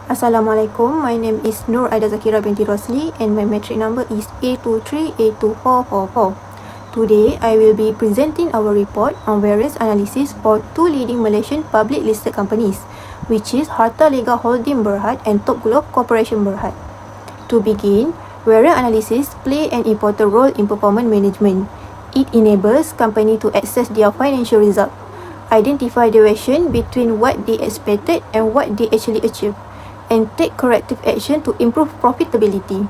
Assalamualaikum, my name is Nur Aida Zakira binti Rosli and my metric number is A23A2444. Today, I will be presenting our report on variance analysis for two leading Malaysian public listed companies, which is Harta Lega Holding Berhad and Top Glove Corporation Berhad. To begin, variance analysis play an important role in performance management. It enables company to assess their financial result, identify deviation between what they expected and what they actually achieved, and take corrective action to improve profitability.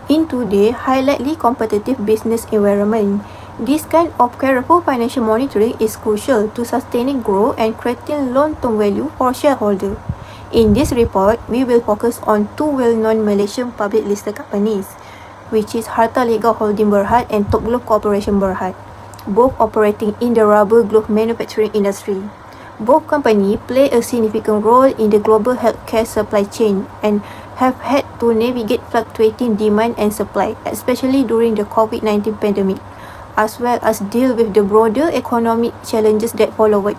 In today's highly competitive business environment, this kind of careful financial monitoring is crucial to sustaining growth and creating long-term value for shareholders. In this report, we will focus on two well-known Malaysian public listed companies, which is Harta Lega Holding Berhad and Top Glove Corporation Berhad, both operating in the rubber glove manufacturing industry. Both companies play a significant role in the global healthcare supply chain and have had to navigate fluctuating demand and supply, especially during the COVID-19 pandemic, as well as deal with the broader economic challenges that followed.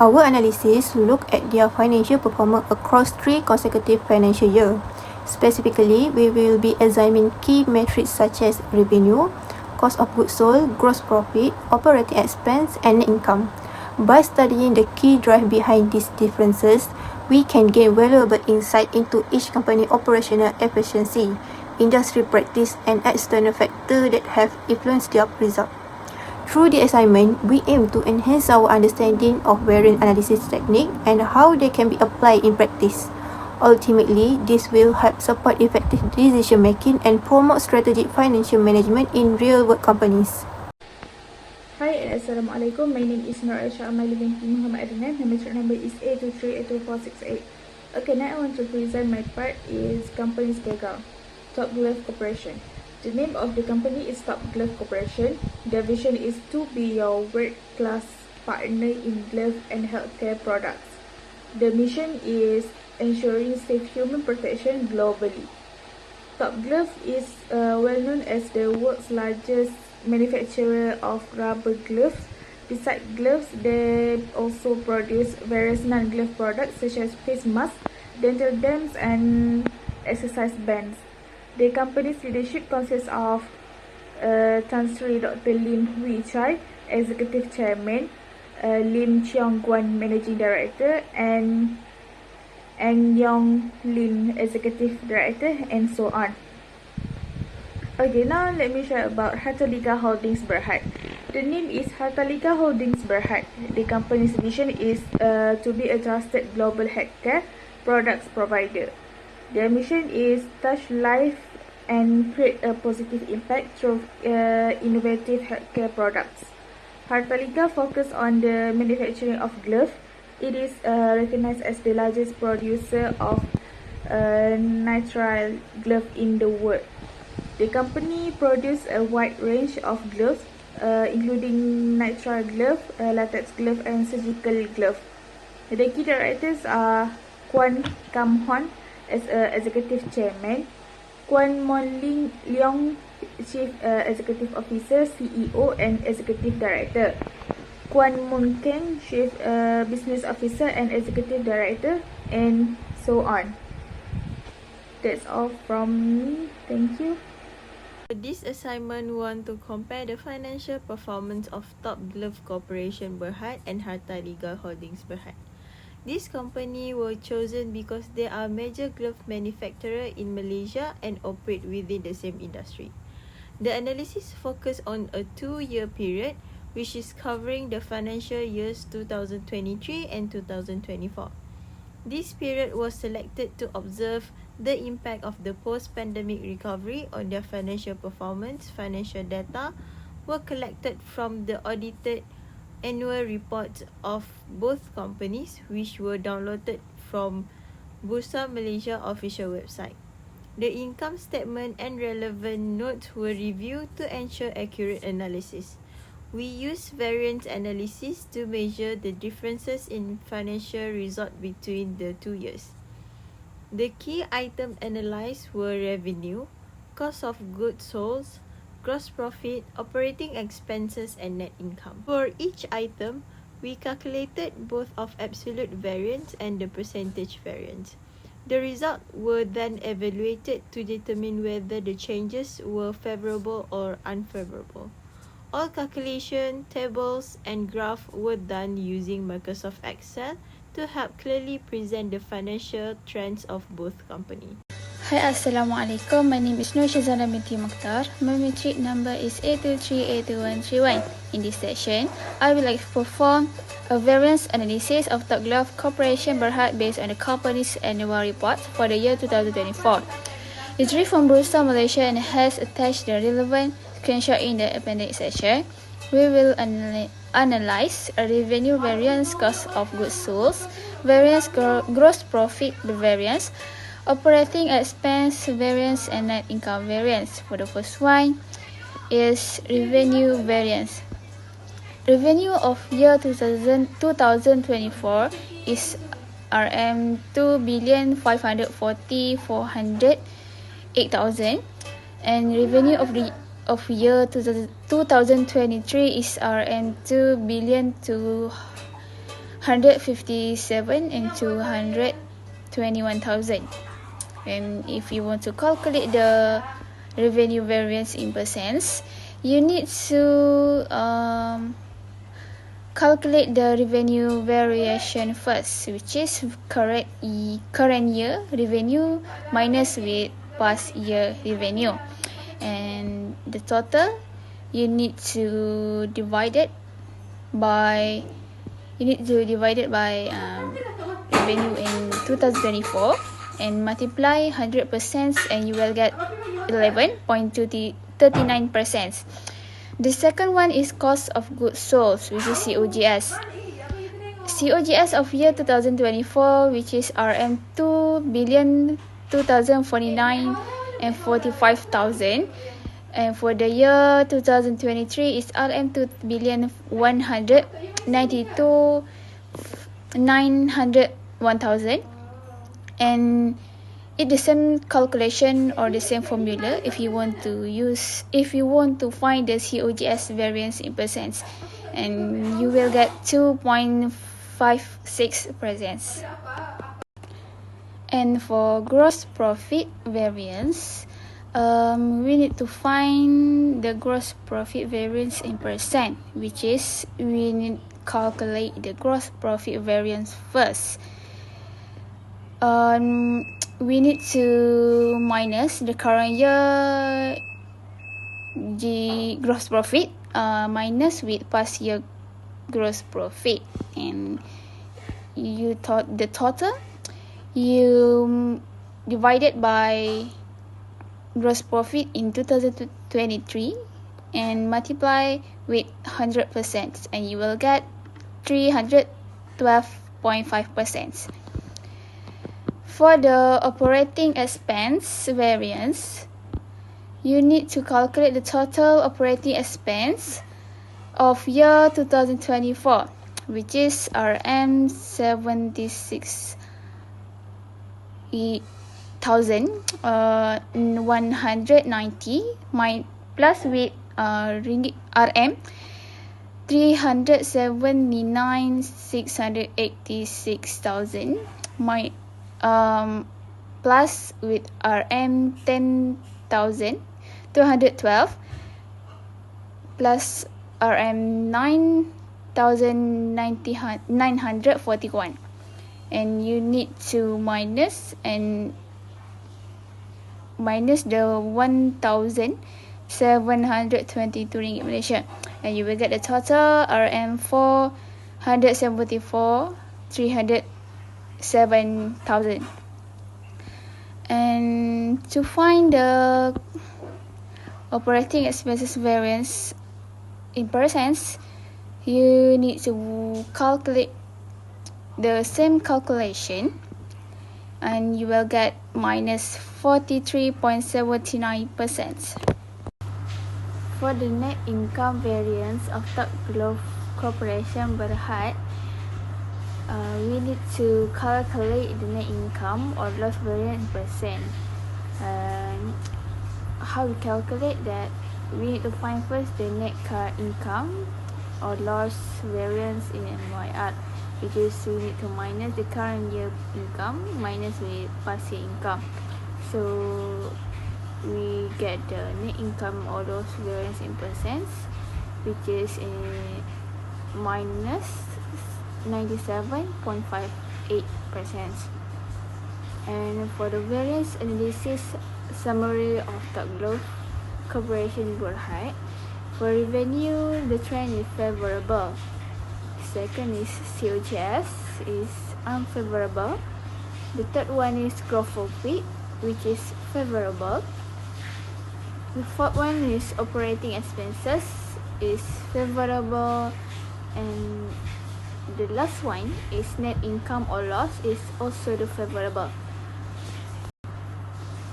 Our analysis look at their financial performance across 3 consecutive financial years. Specifically, we will be examining key metrics such as revenue, cost of goods sold, gross profit, operating expense, and net income. By studying the key drive behind these differences, we can gain valuable insight into each company's operational efficiency, industry practice, and external factors that have influenced their result. Through the assignment, we aim to enhance our understanding of variance analysis technique and how they can be applied in practice. Ultimately, this will help support effective decision making and promote strategic financial management in real-world companies. Hi, Assalamualaikum. My name is Nur Aisha Amali binti Muhammad Adnan. My metric number is A23A2468. Okay, now I want to present my part is company's background. Top Glove Corporation. The name of the company is Top Glove Corporation. Their vision is to be your world-class partner in glove and healthcare products. The mission is ensuring safe human protection globally. Top Glove is well known as the world's largest manufacturer of rubber gloves. Besides gloves, they also produce various non-glove products such as face masks, dental dams, and exercise bands. The company's leadership consists of Tan Sri Dr. Lim Hui Chai, Executive Chairman, Lim Cheong Guan, Managing Director, and Yong Lin, Executive Director, and so on. Okay, now let me share about Harta Lega Holdings Berhad. The name is Harta Lega Holdings Berhad. The company's vision is to be a trusted global healthcare products provider. Their mission is touch life and create a positive impact through innovative healthcare products. Harta Lega focus on the manufacturing of gloves. It is recognized as the largest producer of nitrile glove in the world. The company produces a wide range of gloves, including nitrile glove, latex glove, and surgical glove. The key directors are Kwan Kam Hon as Executive Chairman, Kwan Mon Leong, Chief Executive Officer, CEO, and Executive Director, Kwan Mun Keng, Chief Business Officer and Executive Director, and so on. That's all from me. Thank you. This assignment want to compare the financial performance of Top Glove Corporation Berhad and Harta Lega Holdings Berhad. These companies were chosen because they are major glove manufacturer in Malaysia and operate within the same industry. The analysis focus on a 2-year period, which is covering the financial years 2023 and 2024. This period was selected to observe the impact of the post-pandemic recovery on their financial performance. Financial data were collected from the audited annual reports of both companies, which were downloaded from Bursa Malaysia official website. The income statement and relevant notes were reviewed to ensure accurate analysis. We use variance analysis to measure the differences in financial result between the 2 years. The key items analyzed were revenue, cost of goods sold, gross profit, operating expenses, and net income. For each item, we calculated both of absolute variance and the percentage variance. The results were then evaluated to determine whether the changes were favorable or unfavorable. All calculation, tables, and graphs were done using Microsoft Excel to help clearly present the financial trends of both companies. Hi, Assalamualaikum. My name is Nur Shazana binti Mukhtar. My metric number is 823823131. In this session, I will perform a variance analysis of Top Glove Corporation Berhad based on the company's annual report for the year 2024. It's read from Bursa Malaysia and has attached the relevant screenshot in the appendix section. We will analyze a revenue variance, cost of goods sold, variance, gross profit variance, operating expense variance, and net income variance. For the first one is revenue variance. Revenue of year 2024 is RM 2,540,408,000, and revenue of year 2023 is RM 2,257,221,000. And if you want to calculate the revenue variance in percents, you need to calculate the revenue variation first, which is current year revenue minus with past year revenue, and the total you need to divide it by revenue in 2024 and multiply 100%, and you will get 11.39%. The second one is cost of goods sold, which is COGS. COGS of year 2024, which is RM 2,249,045,000, and for the year 2023 is RM 2,192,901,000. And it's the same calculation or the same formula if you want to find the COGS variance in percents, and you will get 2.56%. And for gross profit variance, we need to find the gross profit variance in percent, which is we need to calculate the gross profit variance first. We need to minus the current year gross profit minus with past year gross profit, and the total you divide it by gross profit in 2023 and multiply with 100%, and you will get 312.5%. For the operating expense variance, you need to calculate the total operating expense of year 2024, which is RM 76,190 plus with ringgit RM 379,686,000 plus with RM 10,212 plus RM 9,941, and you need to minus the 1,722 ringgit Malaysia, and you will get the total RM 474,307,000. And to find the operating expenses variance in percents, you need to calculate the same calculation, and you will get minus 43.79%. For the net income variance of Top Glove Corporation Berhad, we need to calculate the net income or loss variance percent. How we calculate that? We need to find first the net income or loss variance in MYR, which is we need to minus the current year income minus with past year income. So we get the net income or those variance in percents, which is a minus 97.58%. And for the variance analysis summary of Top Glove Corporation Berhad, for revenue, the trend is favorable. Second is COGS is unfavorable. The third one is gross profit, which is favorable. The fourth one is operating expenses is favorable, and the last one is net income or loss is also the favorable.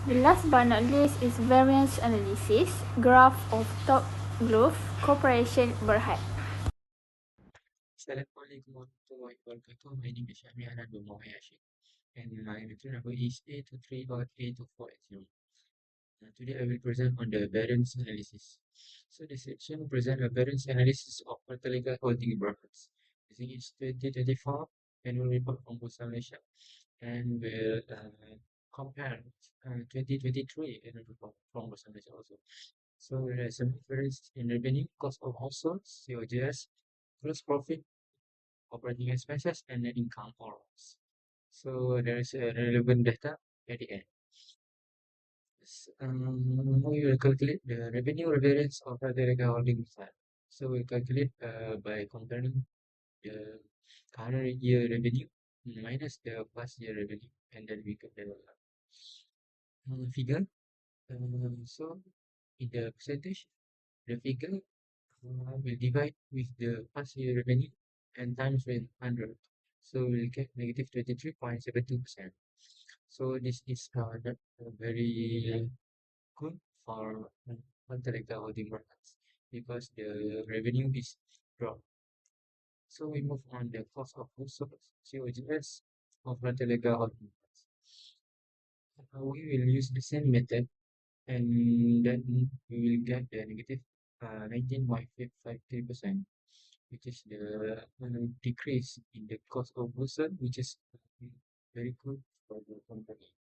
The last but not least is variance analysis graph of Top Glove Corporation Berhad. Assalamualaikum warahmatullahi wabarakatuh. My name is Syami Hanan bin Muhammad Hashim, and my return number is 823.82480. Today I will present on the variance analysis. So this section will present a variance analysis of Fertilica Holding Berhad. This is 2024 annual report from Bursa Malaysia, and will compare 2023 annual report from Bursa Malaysia also. So there is a difference in revenue, cost of households, COGS, gross profit, operating expenses, and net income or loss. So there is a relevant data at the end. We will calculate the revenue variance of Fertilica Holding Berhad. So we calculate by comparing the current year revenue minus the past year revenue, and then we get the figure. So in the percentage, the figure will divide with the past year revenue and times with 100. So we'll get negative 23.72%. So this is not very good for Fertilica Holding Berhad because the revenue is dropped. So we move on the cost of goods sold, COGS of Fertilica Holding Berhad. We will use the same method, and then we will get the negative 19.553%, which is the decrease in the cost of goods sold, which is very good for the company.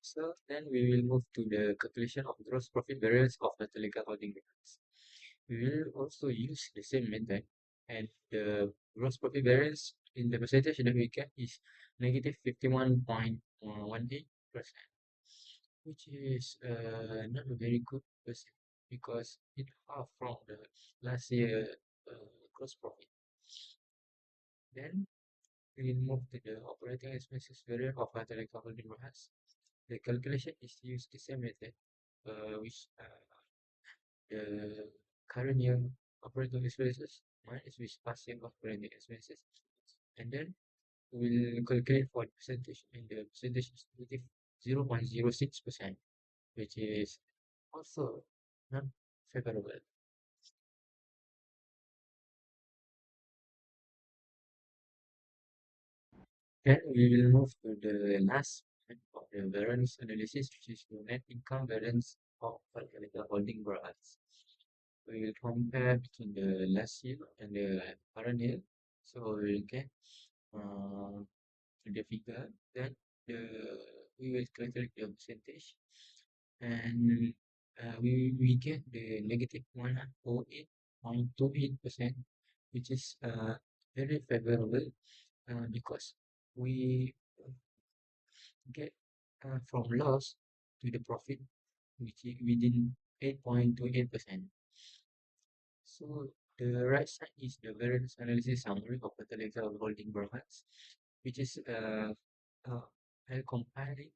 So then we will move to the calculation of gross profit variance of Fertilica Holding Berhad. We will also use the same method, and the gross profit variance in the percentage that we get is negative 51.18%, which is not a very good percent because it half from the last year gross profit. Then we will move to the operating expenses variance of Fertilica Holding Berhad. The calculation is used the same method, which the current year operating expenses minus with past year operating expenses, and then we'll calculate for the percentage, and the percentage is negative 0.06%, which is also not favorable. Then we will move to the last part of the variance analysis, which is the net income variance of Fertilica Holding Berhad. We will compare between the last year and the current year. So we will get the figure. Then we will calculate the percentage, and we get the negative 108.28%, which is very favorable because we get from loss to the profit, which is within 8.28%. So the right side is the variance analysis summary of Fertilica Holding Berhad, which is I'll compare it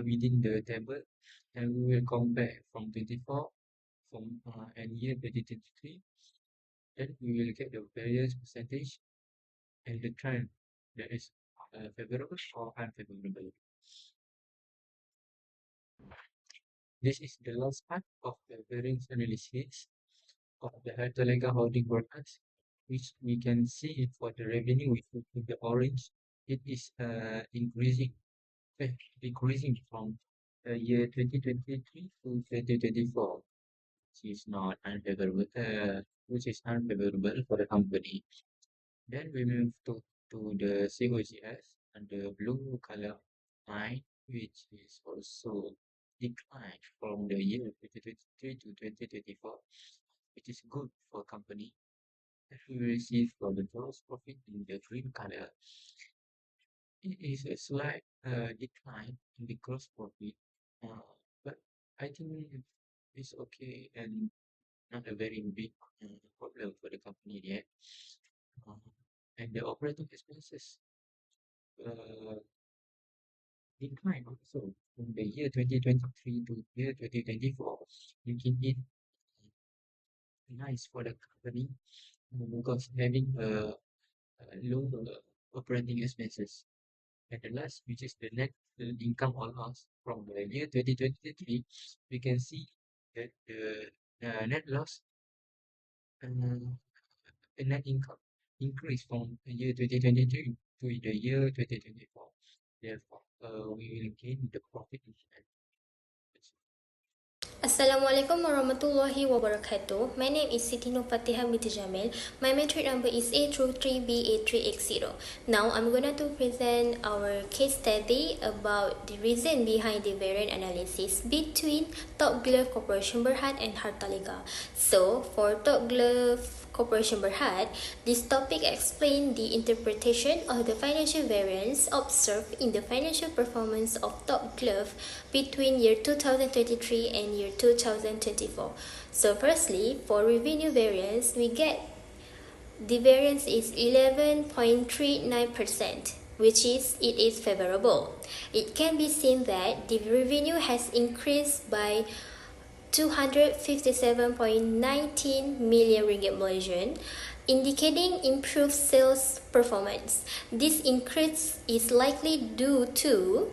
within the table, and we will compare from 24 from and year 2023. Then we will get the variance percentage and the trend that is favorable or unfavorable. This is the last part of the variance analysis of the Fertilica Holding Berhad, which we can see for the revenue with the orange. It is decreasing from year 2023 to 2024, which is not unfavorable, which is unfavorable for the company. Then we move to the COGS and the blue color line, which is also declined from the year 2023 to 2024, which is good for company. That we receive from the gross profit in the green color. It is a slight decline in the gross profit, uh, but I think it's okay and not a very big problem for the company yet. Uh, and the operating expenses uh, decline also from the year 2023 to year 2024, making it nice for the company because having a low operating expenses. And the last, which is the net income or loss from the year 2023, we can see that the net loss and the net income increased from the year 2023 to the year 2024. Therefore, we will gain the profit in the end. Assalamualaikum warahmatullahi wabarakatuh. My name is Siti Nur Fatihah binti Jamil. My matric number is A23B8380. Now I'm going to present our case study about the reason behind the variant analysis between Top Glove Corporation Berhad and Hartaliga. So for Top Glove Corporation Berhad, this topic explains the interpretation of the financial variance observed in the financial performance of Top Glove between year 2023 and year 2024. So firstly, for revenue variance, we get the variance is 11.39%, which is it is favorable. It can be seen that the revenue has increased by 257.19 million ringgit Malaysian, indicating improved sales performance. This increase is likely due to: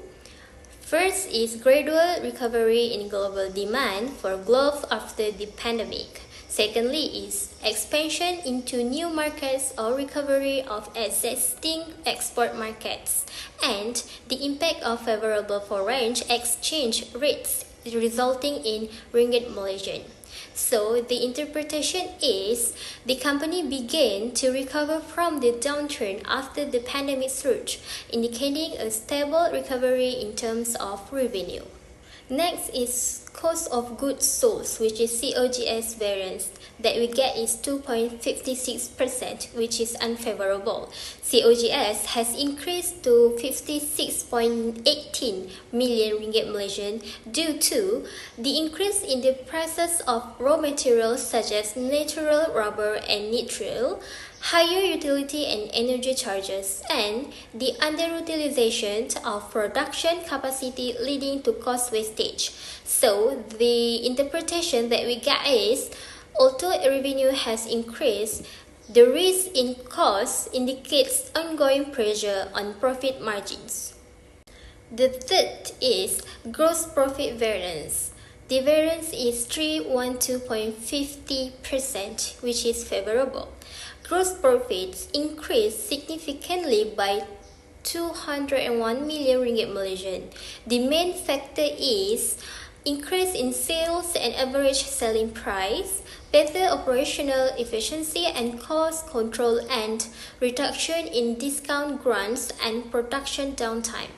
first is gradual recovery in global demand for gloves after the pandemic. Secondly is expansion into new markets or recovery of existing export markets, and the impact of favorable foreign exchange rates resulting in ringgit Malaysian. So the interpretation is the company began to recover from the downturn after the pandemic surge, indicating a stable recovery in terms of revenue. Next is cost of goods sold, which is COGS variance that we get is 2.56%, which is unfavorable. COGS has increased to 56.18 million ringgit Malaysian due to the increase in the prices of raw materials such as natural rubber and nitrile, higher utility and energy charges, and the underutilization of production capacity leading to cost wastage. So the interpretation that we get is, although revenue has increased, the rise in cost indicates ongoing pressure on profit margins. The third is gross profit variance. The variance is 312.50%, which is favorable. Gross profits increased significantly by 201 million ringgit Malaysian. The main factor is increase in sales and average selling price, better operational efficiency and cost control, and reduction in discount grants and production downtime.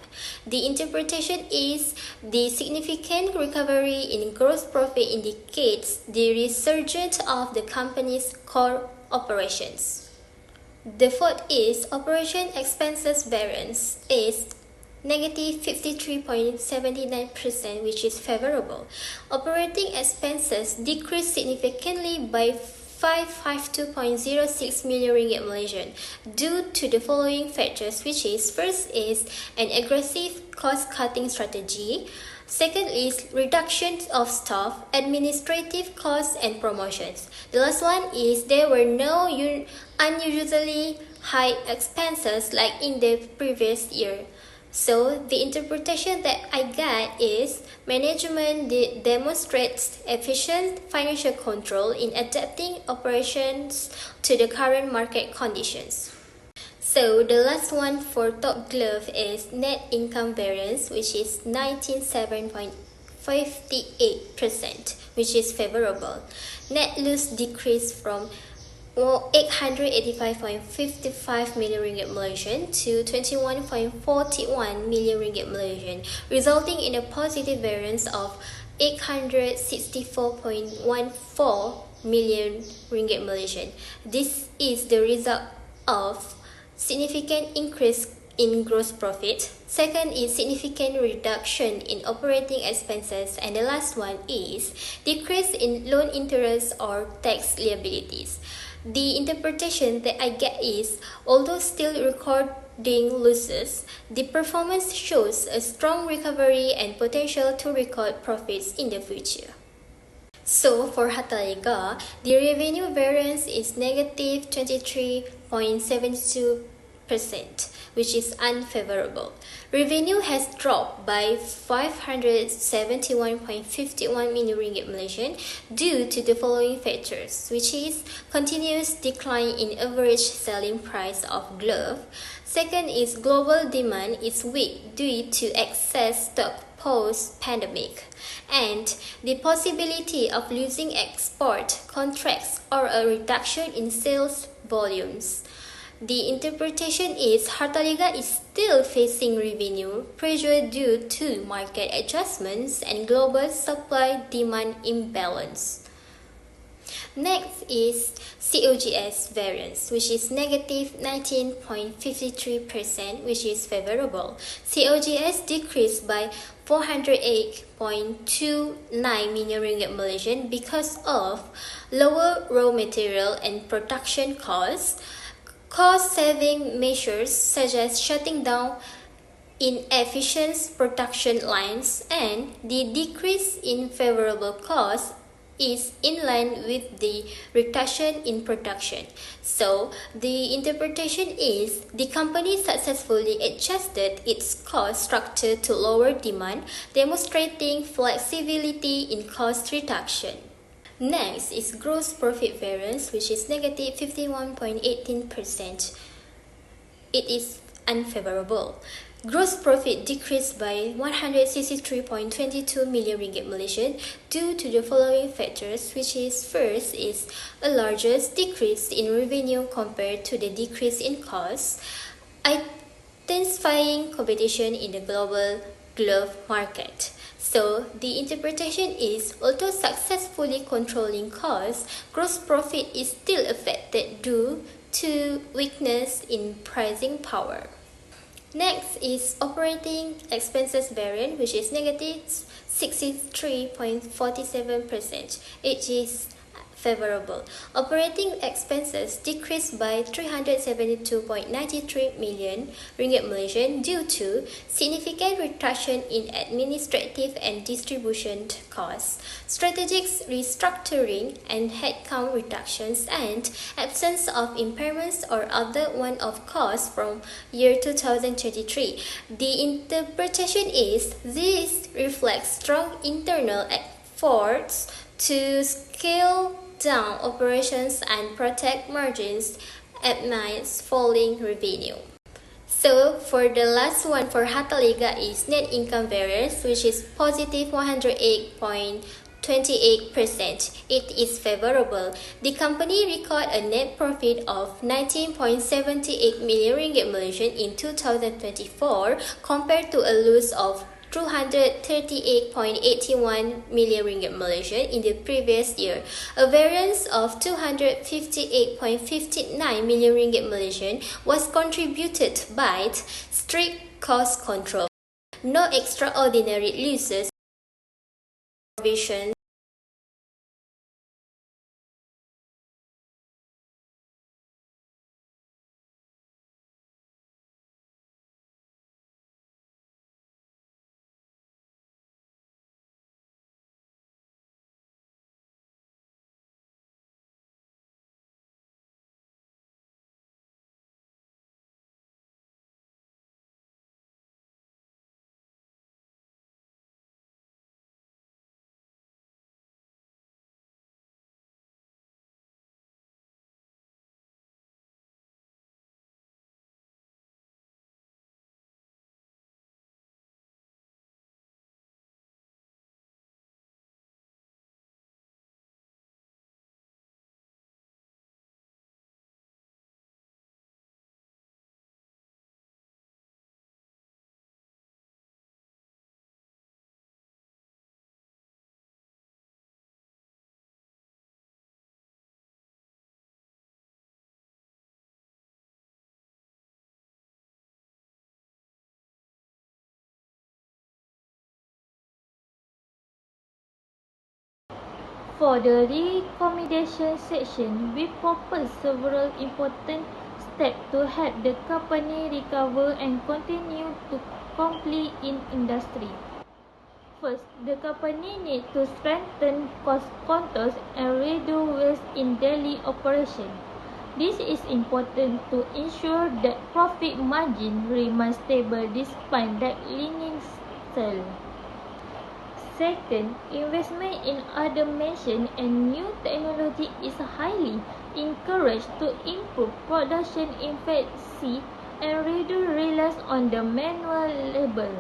The interpretation is the significant recovery in gross profit indicates the resurgence of the company's core operations. The fourth is operation expenses variance is negative 53.79%, which is favorable. Operating expenses decreased significantly by 552.06 million ringgit Malaysian due to the following factors, which is: first is an aggressive cost-cutting strategy. Second is reduction of staff, administrative costs, and promotions. The last one is there were no unusually high expenses like in the previous year. So the interpretation that I get is management demonstrates efficient financial control in adapting operations to the current market conditions. So the last one for Top Glove is net income variance, which is 97.58%, which is favorable. Net loss decreased from 885.55 million ringgit Malaysian to 21.41 million ringgit Malaysian, resulting in a positive variance of 864.14 million ringgit Malaysian. This is the result of significant increase in gross profit. Second is significant reduction in operating expenses, and the last one is decrease in loan interest or tax liabilities. The interpretation that I get is, although still recording losses, the performance shows a strong recovery and potential to record profits in the future. So for Harta Liga, the revenue variance is negative 23.72%, which is unfavorable. Revenue has dropped by 571.51 million ringgit Malaysian due to the following factors, which is continuous decline in average selling price of glove. Second is global demand is weak due to excess stock post-pandemic, and the possibility of losing export contracts or a reduction in sales volumes. The interpretation is Harta Liga is still facing revenue pressure due to market adjustments and global supply-demand imbalance. Next is COGS variance, which is negative 19.53%, which is favorable. COGS decreased by 408.29 million ringgit Malaysian because of lower raw material and production costs, cost-saving measures such as shutting down inefficient production lines, and the decrease in favorable costs is in line with the reduction in production. So, the interpretation is the company successfully adjusted its cost structure to lower demand, demonstrating flexibility in cost reduction. Next is gross profit variance, which is negative 51.18%. It is unfavorable. Gross profit decreased by 163.22 million ringgit Malaysian due to the following factors, which is first is a largest decrease in revenue compared to the decrease in costs, intensifying competition in the global glove market. So, the interpretation is, although successfully controlling costs, gross profit is still affected due to weakness in pricing power. Next is operating expenses variance, which is negative 63.47%. It is favorable. Operating expenses decreased by 372.93 million ringgit Malaysian due to significant reduction in administrative and distribution costs, strategic restructuring and headcount reductions, and absence of impairments or other one-off costs from year 2023. The interpretation is this reflects strong internal efforts to scale down operations and protect margins amidst falling revenue. So for the last one for Harta Liga is net income variance, which is positive 108.28%. It is favorable. The company recorded a net profit of 19.78 million ringgit Malaysian in 2024 compared to a loss of 238.81 million ringgit Malaysian in the previous year, a variance of 258.59 million ringgit Malaysian was contributed by strict cost control. No extraordinary losses provision For the recommendation section, we propose several important steps to help the company recover and continue to compete in industry. First, the company needs to strengthen cost controls and reduce waste in daily operation. This is important to ensure that profit margin remains stable despite declining sales. Second, investment in automation and new technology is highly encouraged to improve production efficiency and reduce reliance on the manual labor.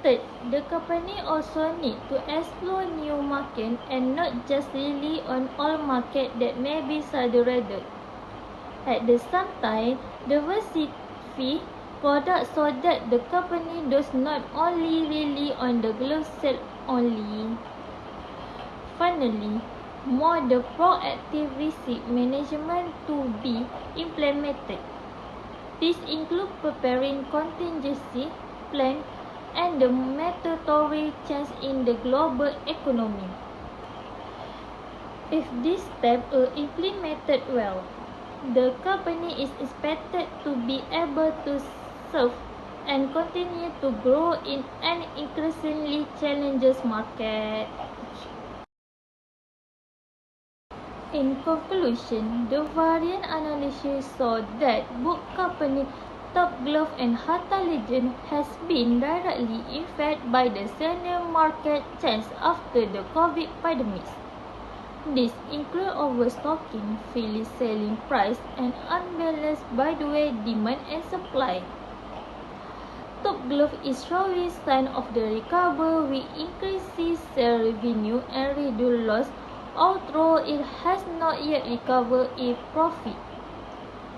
Third, the company also needs to explore new markets and not just rely on old markets that may be saturated. At the same time, diversify products so that the company does not only rely on the glove sales only. Finally, more the proactive risk management to be implemented. This includes preparing contingency plans and the mandatory change in the global economy. If these steps are implemented well, the company is expected to be able to serve and continue to grow in an increasingly challenging market. In conclusion, the variant analysis saw that both companies Top Glove and Hatta Legend has been directly affected by the senior market change after the COVID pandemic. These include overstocking, fairly selling price, and unbalanced by the way demand and supply. Top Glove is showing signs of the recovery with increasing sales revenue and reduced loss, although it has not yet recovered its profit.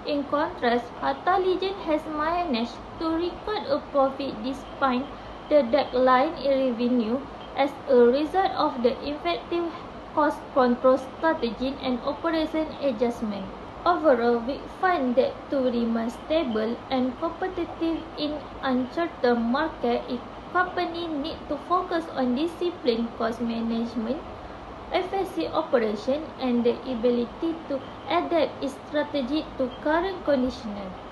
In contrast, Hatta Legend has managed to record a profit despite the decline in revenue as a result of the effective cost control strategy and operation adjustment. Overall, we find that to remain stable and competitive in uncertain market, a company need to focus on disciplined cost management, effective operation, and the ability to adapt its strategy to current conditions.